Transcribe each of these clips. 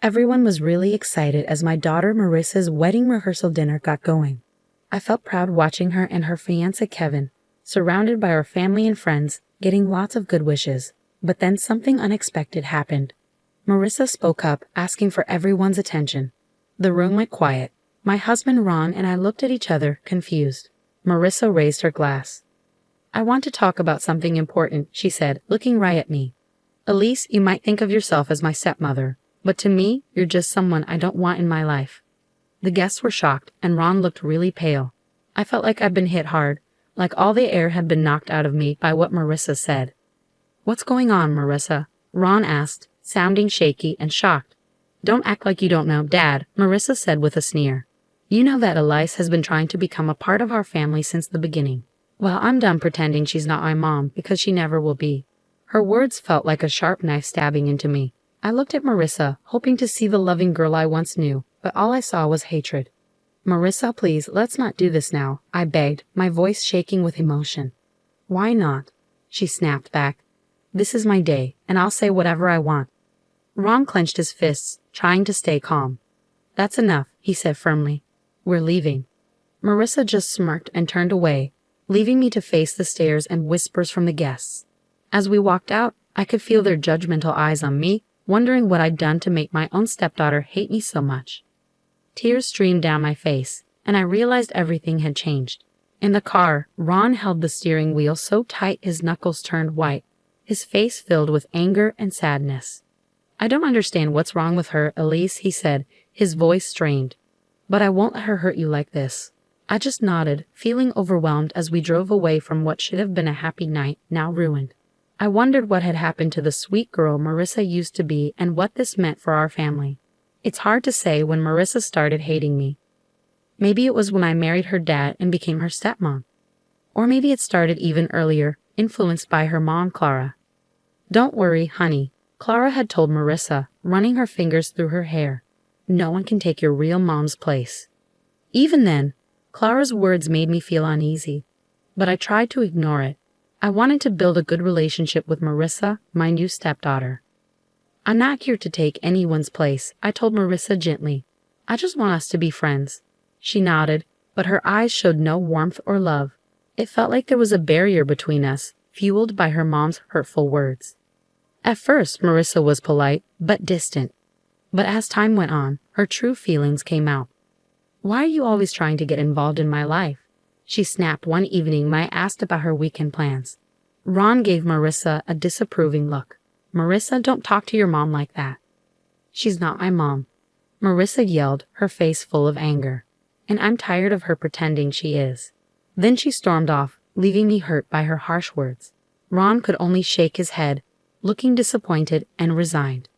Everyone was really excited as my daughter Marissa's wedding rehearsal dinner got going. I felt proud watching her and her fiancé Kevin, surrounded by our family and friends, getting lots of good wishes. But then something unexpected happened. Marissa spoke up, asking for everyone's attention. The room went quiet. My husband Ron and I looked at each other, confused. Marissa raised her glass. "I want to talk about something important," she said, looking right at me. "Elise, you might think of yourself as my stepmother, but to me, you're just someone I don't want in my life." The guests were shocked, and Ron looked really pale. I felt like I'd been hit hard, like all the air had been knocked out of me by what Marissa said. "What's going on, Marissa?" Ron asked, sounding shaky and shocked. "Don't act like you don't know, Dad," Marissa said with a sneer. "You know that Elise has been trying to become a part of our family since the beginning. Well, I'm done pretending she's not my mom, because she never will be." Her words felt like a sharp knife stabbing into me. I looked at Marissa, hoping to see the loving girl I once knew, but all I saw was hatred. "Marissa, please, let's not do this now," I begged, my voice shaking with emotion. "Why not?" she snapped back. "This is my day, and I'll say whatever I want." Ron clenched his fists, trying to stay calm. "That's enough," he said firmly. "We're leaving." Marissa just smirked and turned away, leaving me to face the stares and whispers from the guests. As we walked out, I could feel their judgmental eyes on me, wondering what I'd done to make my own stepdaughter hate me so much. Tears streamed down my face, and I realized everything had changed. In the car, Ron held the steering wheel so tight his knuckles turned white, his face filled with anger and sadness. "I don't understand what's wrong with her, Elise," he said, his voice strained. "But I won't let her hurt you like this." I just nodded, feeling overwhelmed as we drove away from what should have been a happy night, now ruined. I wondered what had happened to the sweet girl Marissa used to be and what this meant for our family. It's hard to say when Marissa started hating me. Maybe it was when I married her dad and became her stepmom. Or maybe it started even earlier, influenced by her mom, Clara. "Don't worry, honey," Clara had told Marissa, running her fingers through her hair. "No one can take your real mom's place." Even then, Clara's words made me feel uneasy, but I tried to ignore it. I wanted to build a good relationship with Marissa, my new stepdaughter. "I'm not here to take anyone's place," I told Marissa gently. "I just want us to be friends." She nodded, but her eyes showed no warmth or love. It felt like there was a barrier between us, fueled by her mom's hurtful words. At first, Marissa was polite, but distant. But as time went on, her true feelings came out. "Why are you always trying to get involved in my life?" she snapped one evening when I asked about her weekend plans. Ron gave Marissa a disapproving look. "Marissa, don't talk to your mom like that." "She's not my mom," Marissa yelled, her face full of anger. "And I'm tired of her pretending she is." Then she stormed off, leaving me hurt by her harsh words. Ron could only shake his head, looking disappointed and resigned.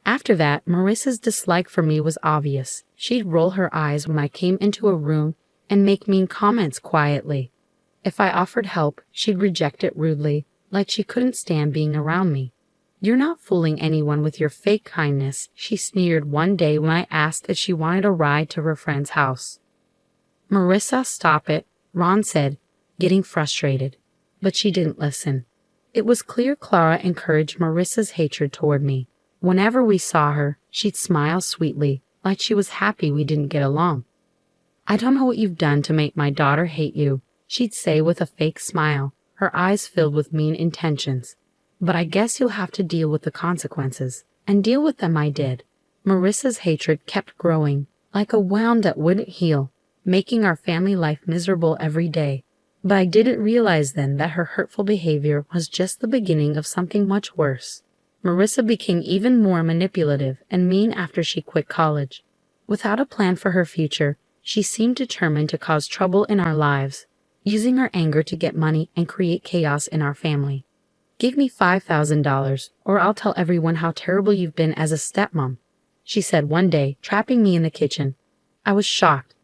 After that, Marissa's dislike for me was obvious. She'd roll her eyes when I came into a room and make mean comments quietly. If I offered help, she'd reject it rudely, like she couldn't stand being around me. "You're not fooling anyone with your fake kindness," she sneered one day when I asked if she wanted a ride to her friend's house. "Marissa, stop it," Ron said, getting frustrated. But she didn't listen. It was clear Clara encouraged Marissa's hatred toward me. Whenever we saw her, she'd smile sweetly, like she was happy we didn't get along. "I don't know what you've done to make my daughter hate you," she'd say with a fake smile, her eyes filled with mean intentions. "But I guess you'll have to deal with the consequences." And deal with them I did. Marissa's hatred kept growing, like a wound that wouldn't heal, making our family life miserable every day. But I didn't realize then that her hurtful behavior was just the beginning of something much worse. Marissa became even more manipulative and mean after she quit college. Without a plan for her future, she seemed determined to cause trouble in our lives, using her anger to get money and create chaos in our family. "Give me $5,000, or I'll tell everyone how terrible you've been as a stepmom," she said one day, trapping me in the kitchen. I was shocked.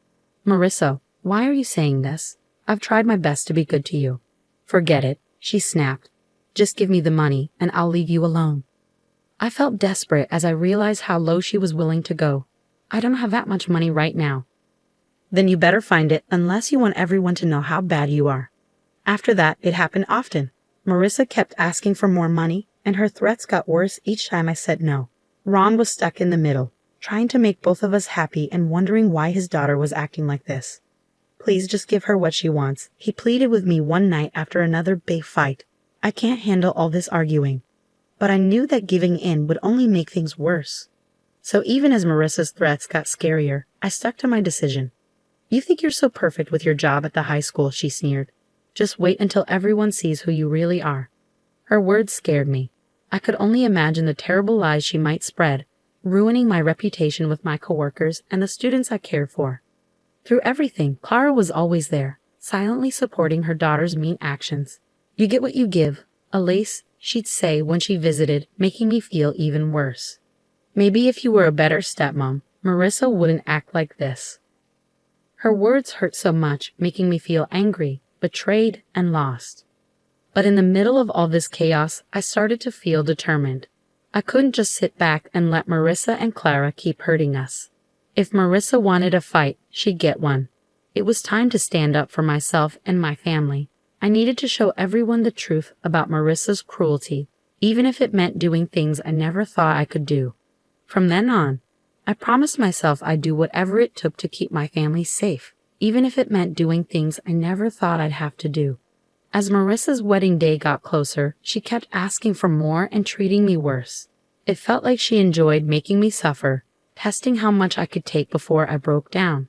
"Marissa, why are you saying this? I've tried my best to be good to you." "Forget it," she snapped. "Just give me the money, and I'll leave you alone." I felt desperate as I realized how low she was willing to go. "I don't have that much money right now." "Then you better find it, unless you want everyone to know how bad you are." After that, it happened often. Marissa kept asking for more money, and her threats got worse each time I said no. Ron was stuck in the middle. trying to make both of us happy and wondering why his daughter was acting like this. Please just give her what she wants, he pleaded with me one night after another big fight. I can't handle all this arguing. But I knew that giving in would only make things worse. So even as Marissa's threats got scarier, I stuck to my decision. You think you're so perfect with your job at the high school, she sneered. Just wait until everyone sees who you really are. Her words scared me. I could only imagine the terrible lies she might spread, ruining my reputation with my coworkers and the students I cared for. Through everything, Clara was always there, silently supporting her daughter's mean actions. You get what you give, Elise, she'd say when she visited, making me feel even worse. Maybe if you were a better stepmom, Marissa wouldn't act like this. Her words hurt so much, making me feel angry, betrayed, and lost. But in the middle of all this chaos, I started to feel determined. I couldn't just sit back and let Marissa and Clara keep hurting us. If Marissa wanted a fight, she'd get one. It was time to stand up for myself and my family. I needed to show everyone the truth about Marissa's cruelty, even if it meant doing things I never thought I could do. From then on, I promised myself I'd do whatever it took to keep my family safe, even if it meant doing things I never thought I'd have to do. As Marissa's wedding day got closer, she kept asking for more and treating me worse. It felt like she enjoyed making me suffer, testing how much I could take before I broke down.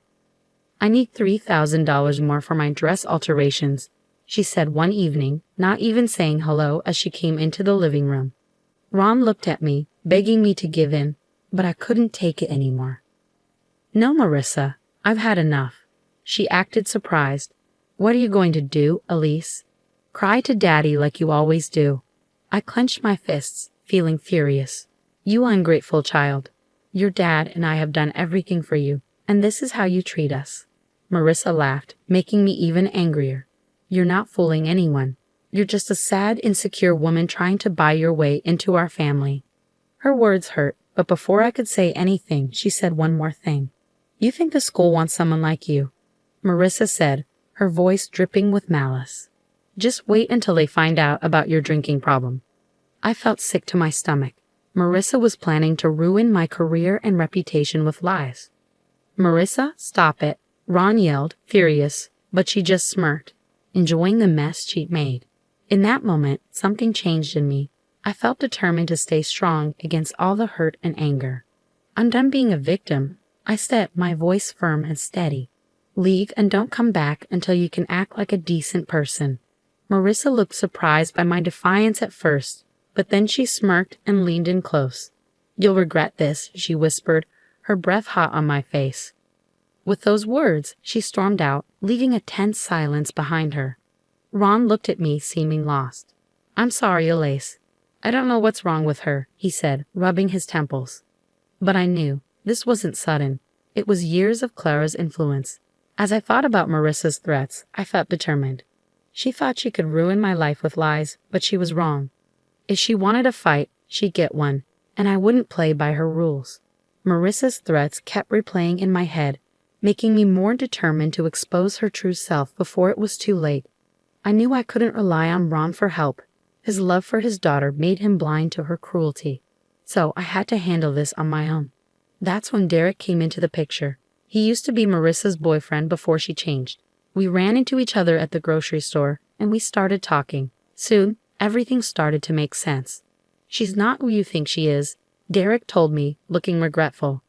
I need $3,000 more for my dress alterations, she said one evening, not even saying hello as she came into the living room. Ron looked at me, begging me to give in, but I couldn't take it anymore. No, Marissa, I've had enough. She acted surprised. What are you going to do, Elise? Cry to Daddy like you always do. I clenched my fists, feeling furious. You ungrateful child. Your dad and I have done everything for you, and this is how you treat us. Marissa laughed, making me even angrier. You're not fooling anyone. You're just a sad, insecure woman trying to buy your way into our family. Her words hurt, but before I could say anything, she said one more thing. You think the school wants someone like you? Marissa said, her voice dripping with malice. Just wait until they find out about your drinking problem. I felt sick to my stomach. Marissa was planning to ruin my career and reputation with lies. Marissa, stop it, Ron yelled, furious, but she just smirked, enjoying the mess she'd made. In that moment, something changed in me. I felt determined to stay strong against all the hurt and anger. I'm done being a victim, I said, my voice firm and steady. Leave and don't come back until you can act like a decent person. Marissa looked surprised by my defiance at first, but then she smirked and leaned in close. You'll regret this, she whispered, her breath hot on my face. With those words, she stormed out, leaving a tense silence behind her. Ron looked at me, seeming lost. I'm sorry, Elise. I don't know what's wrong with her, he said, rubbing his temples. But I knew this wasn't sudden. It was years of Clara's influence. As I thought about Marissa's threats, I felt determined. She thought she could ruin my life with lies, but she was wrong. If she wanted a fight, she'd get one, and I wouldn't play by her rules. Marissa's threats kept replaying in my head, making me more determined to expose her true self before it was too late. I knew I couldn't rely on Ron for help. His love for his daughter made him blind to her cruelty. So I had to handle this on my own. That's when Derek came into the picture. He used to be Marissa's boyfriend before she changed. We ran into each other at the grocery store, and we started talking. Soon, everything started to make sense. She's not who you think she is, Derek told me, looking regretful.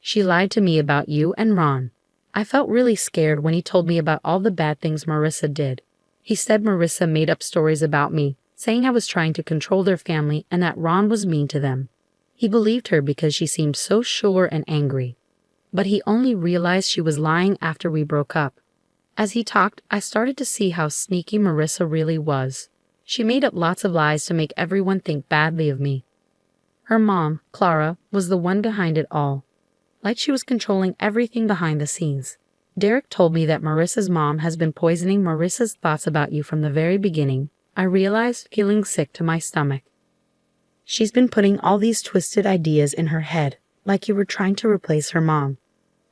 She lied to me about you and Ron. I felt really scared when he told me about all the bad things Marissa did. He said Marissa made up stories about me, saying I was trying to control their family and that Ron was mean to them. He believed her because she seemed so sure and angry. But he only realized she was lying after we broke up. As he talked, I started to see how sneaky Marissa really was. She made up lots of lies to make everyone think badly of me. Her mom, Clara, was the one behind it all. Like she was controlling everything behind the scenes. Derek told me that Marissa's mom has been poisoning Marissa's thoughts about you from the very beginning. I realized, feeling sick to my stomach. She's been putting all these twisted ideas in her head, like you were trying to replace her mom.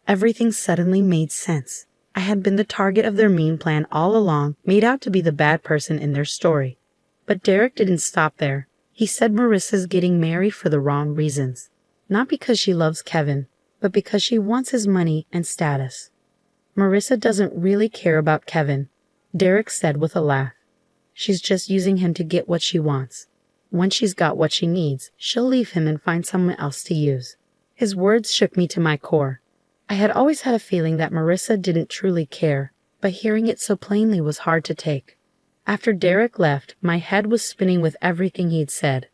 Everything suddenly made sense. I had been the target of their mean plan all along, made out to be the bad person in their story. But Derek didn't stop there. He said Marissa's getting married for the wrong reasons. Not because she loves Kevin, but because she wants his money and status. Marissa doesn't really care about Kevin, Derek said with a laugh. She's just using him to get what she wants. Once she's got what she needs, she'll leave him and find someone else to use. His words shook me to my core. I had always had a feeling that Marissa didn't truly care, but hearing it so plainly was hard to take. After Derek left, my head was spinning with everything he'd said.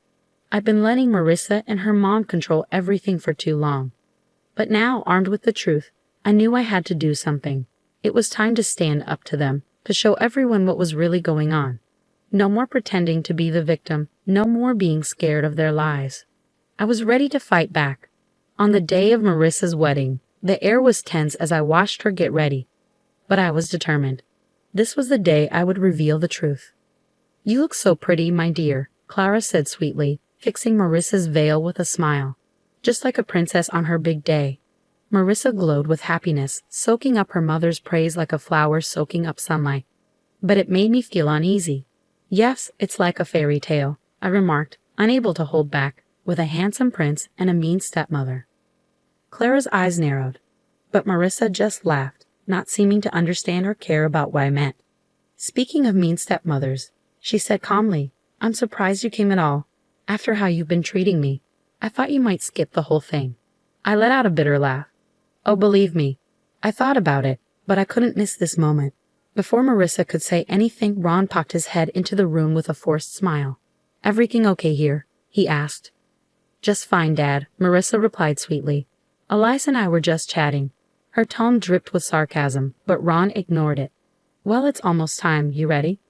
I'd been letting Marissa and her mom control everything for too long. But now, armed with the truth, I knew I had to do something. It was time to stand up to them, to show everyone what was really going on. No more pretending to be the victim, no more being scared of their lies. I was ready to fight back. On the day of Marissa's wedding, the air was tense as I watched her get ready. But I was determined. This was the day I would reveal the truth. "You look so pretty, my dear," Clara said sweetly, fixing Marissa's veil with a smile. "Just like a princess on her big day." Marissa glowed with happiness, soaking up her mother's praise like a flower soaking up sunlight. But it made me feel uneasy. "Yes, it's like a fairy tale," I remarked, unable to hold back, "with a handsome prince and a mean stepmother." Clara's eyes narrowed, but Marissa just laughed, not seeming to understand or care about what I meant. "Speaking of mean stepmothers," she said calmly, "I'm surprised you came at all. After how you've been treating me, I thought you might skip the whole thing." I let out a bitter laugh. "Oh, believe me, I thought about it, but I couldn't miss this moment." Before Marissa could say anything, Ron popped his head into the room with a forced smile. "Everything okay here?" he asked. "Just fine, Dad," Marissa replied sweetly. "Elias and I were just chatting." Her tone dripped with sarcasm, but Ron ignored it. "Well, it's almost time. You ready?"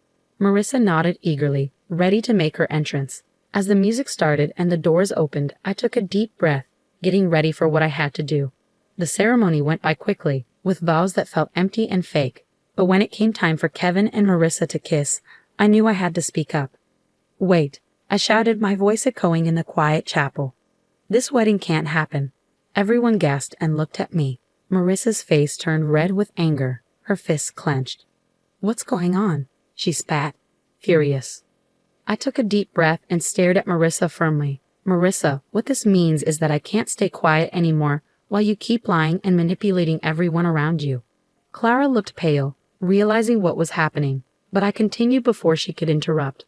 Marissa nodded eagerly, ready to make her entrance. As the music started and the doors opened, I took a deep breath, getting ready for what I had to do. The ceremony went by quickly, with vows that felt empty and fake. But when it came time for Kevin and Marissa to kiss, I knew I had to speak up. "Wait," I shouted, my voice echoing in the quiet chapel. "This wedding can't happen." Everyone gasped and looked at me. Marissa's face turned red with anger, her fists clenched. "What's going on?" she spat, furious. I took a deep breath and stared at Marissa firmly. "Marissa, what this means is that I can't stay quiet anymore while you keep lying and manipulating everyone around you." Clara looked pale, realizing what was happening, but I continued before she could interrupt.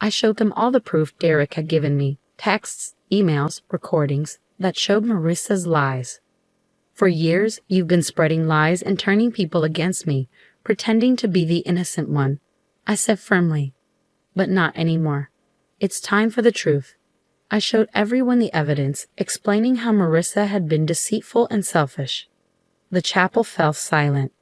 I showed them all the proof Derek had given me, texts, emails, recordings, that showed Marissa's lies. "For years, you've been spreading lies and turning people against me, pretending to be the innocent one," I said firmly. "But not anymore. It's time for the truth." I showed everyone the evidence, explaining how Marissa had been deceitful and selfish. The chapel fell silent.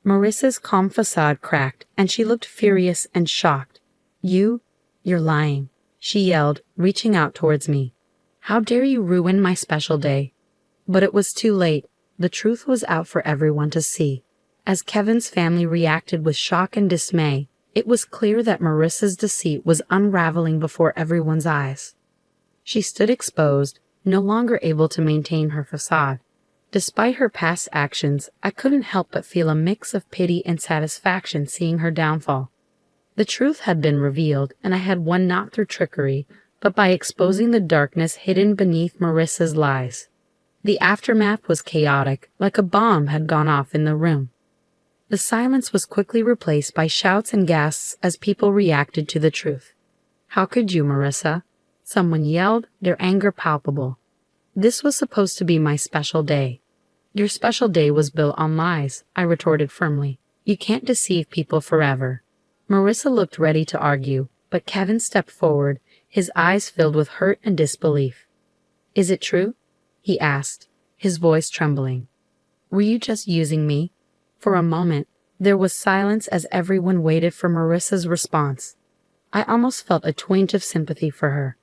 Marissa's calm facade cracked, and she looked furious and shocked. You're lying," she yelled, reaching out towards me. "How dare you ruin my special day?" But it was too late. The truth was out for everyone to see. As Kevin's family reacted with shock and dismay, it was clear that Marissa's deceit was unraveling before everyone's eyes. She stood exposed, no longer able to maintain her facade. Despite her past actions, I couldn't help but feel a mix of pity and satisfaction seeing her downfall. The truth had been revealed, and I had won not through trickery, but by exposing the darkness hidden beneath Marissa's lies. The aftermath was chaotic, like a bomb had gone off in the room. The silence was quickly replaced by shouts and gasps as people reacted to the truth. "How could you, Marissa?" someone yelled, their anger palpable. "This was supposed to be my special day." "Your special day was built on lies," I retorted firmly. "You can't deceive people forever." Marissa looked ready to argue, but Kevin stepped forward, his eyes filled with hurt and disbelief. "Is it true?" he asked, his voice trembling. "Were you just using me?" For a moment, there was silence as everyone waited for Marissa's response. I almost felt a twinge of sympathy for her.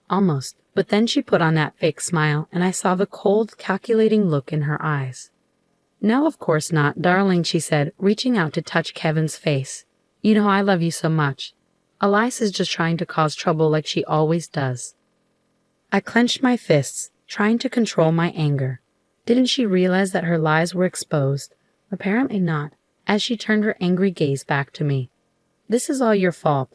Almost, but then she put on that fake smile, and I saw the cold, calculating look in her eyes. "No, of course not, darling," she said, reaching out to touch Kevin's face. "You know I love you so much. Elias is just trying to cause trouble like she always does." I clenched my fists, trying to control my anger. Didn't she realize that her lies were exposed? Apparently not, as she turned her angry gaze back to me. "This is all your fault,"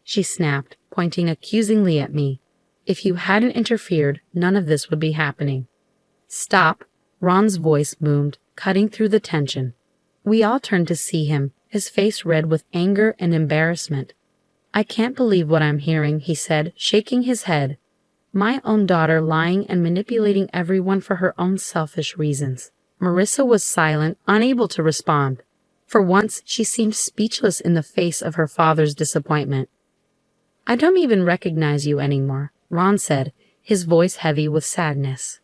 she snapped, pointing accusingly at me. "If you hadn't interfered, none of this would be happening." "Stop," Ron's voice boomed, cutting through the tension. We all turned to see him, his face red with anger and embarrassment. I can't believe what I'm hearing, he said, shaking his head. My own daughter lying and manipulating everyone for her own selfish reasons. Marissa was silent, unable to respond. For once, she seemed speechless in the face of her father's disappointment. I don't even recognize you anymore, Ron said, his voice heavy with sadness.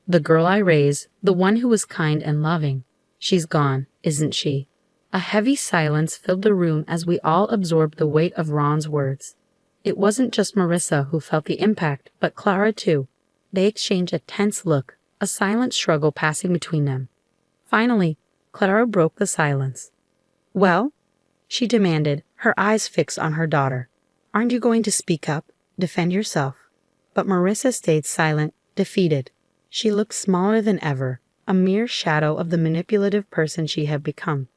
The girl I raised, the one who was kind and loving, she's gone, isn't she? A heavy silence filled the room as we all absorbed the weight of Ron's words. It wasn't just Marissa who felt the impact, but Clara too. They exchanged a tense look, a silent struggle passing between them. Finally, Clara broke the silence. Well? She demanded, her eyes fixed on her daughter. Aren't you going to speak up, defend yourself? But Marissa stayed silent, defeated. She looked smaller than ever, a mere shadow of the manipulative person she had become.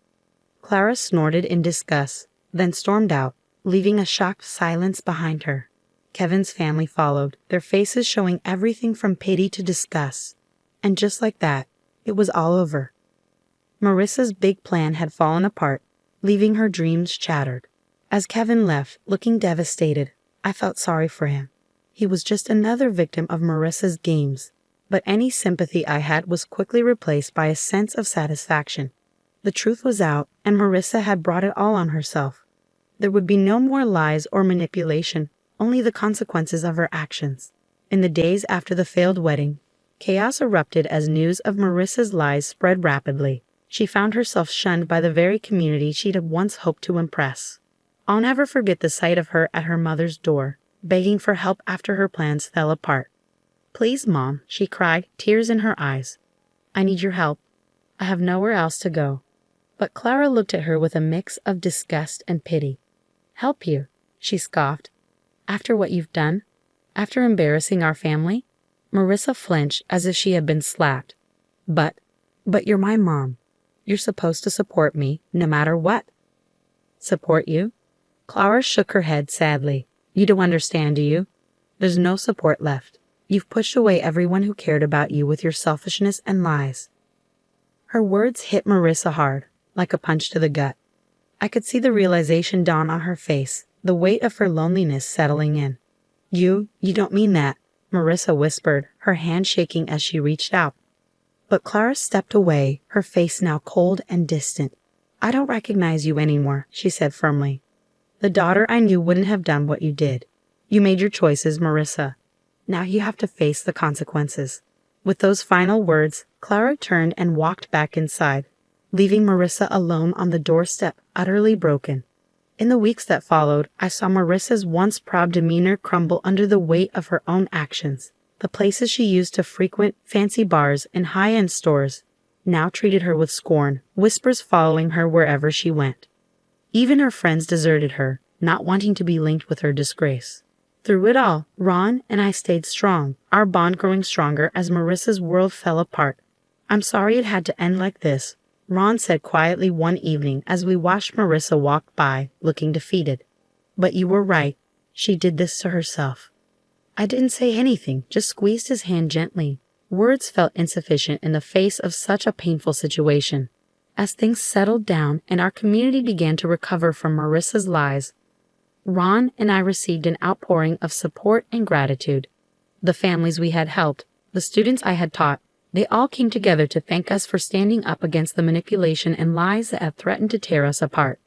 Clara snorted in disgust, then stormed out, leaving a shocked silence behind her. Kevin's family followed, their faces showing everything from pity to disgust. And just like that, it was all over. Marissa's big plan had fallen apart, leaving her dreams shattered. As Kevin left, looking devastated, I felt sorry for him. He was just another victim of Marissa's games, but any sympathy I had was quickly replaced by a sense of satisfaction. The truth was out, and Marissa had brought it all on herself. There would be no more lies or manipulation, only the consequences of her actions. In the days after the failed wedding, chaos erupted as news of Marissa's lies spread rapidly. She found herself shunned by the very community she'd once hoped to impress. I'll never forget the sight of her at her mother's door, begging for help after her plans fell apart. Please, Mom, she cried, tears in her eyes. I need your help. I have nowhere else to go. But Clara looked at her with a mix of disgust and pity. Help you, she scoffed. After what you've done? After embarrassing our family? Marissa flinched as if she had been slapped. But you're my mom. You're supposed to support me, no matter what. Support you? Clara shook her head sadly. You don't understand, do you? There's no support left. You've pushed away everyone who cared about you with your selfishness and lies. Her words hit Marissa hard, like a punch to the gut. I could see the realization dawn on her face, the weight of her loneliness settling in. You don't mean that, Marissa whispered, her hand shaking as she reached out. But Clara stepped away, her face now cold and distant. I don't recognize you anymore, she said firmly. The daughter I knew wouldn't have done what you did. You made your choices, Marissa. Now you have to face the consequences. With those final words, Clara turned and walked back inside, leaving Marissa alone on the doorstep, utterly broken. In the weeks that followed, I saw Marissa's once proud demeanor crumble under the weight of her own actions. The places she used to frequent, fancy bars and high-end stores, now treated her with scorn, whispers following her wherever she went. Even her friends deserted her, not wanting to be linked with her disgrace. Through it all, Ron and I stayed strong, our bond growing stronger as Marissa's world fell apart. I'm sorry it had to end like this, Ron said quietly one evening as we watched Marissa walk by, looking defeated. But you were right. She did this to herself. I didn't say anything, just squeezed his hand gently. Words felt insufficient in the face of such a painful situation. As things settled down and our community began to recover from Marissa's lies, Ron and I received an outpouring of support and gratitude. The families we had helped, the students I had taught, they all came together to thank us for standing up against the manipulation and lies that had threatened to tear us apart.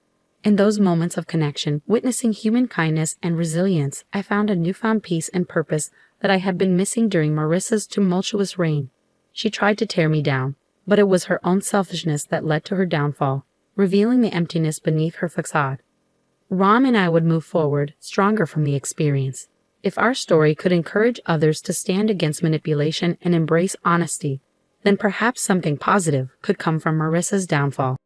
In those moments of connection, witnessing human kindness and resilience, I found a newfound peace and purpose that I had been missing during Marissa's tumultuous reign. She tried to tear me down, but it was her own selfishness that led to her downfall, revealing the emptiness beneath her facade. Ron and I would move forward, stronger from the experience. If our story could encourage others to stand against manipulation and embrace honesty, then perhaps something positive could come from Marissa's downfall.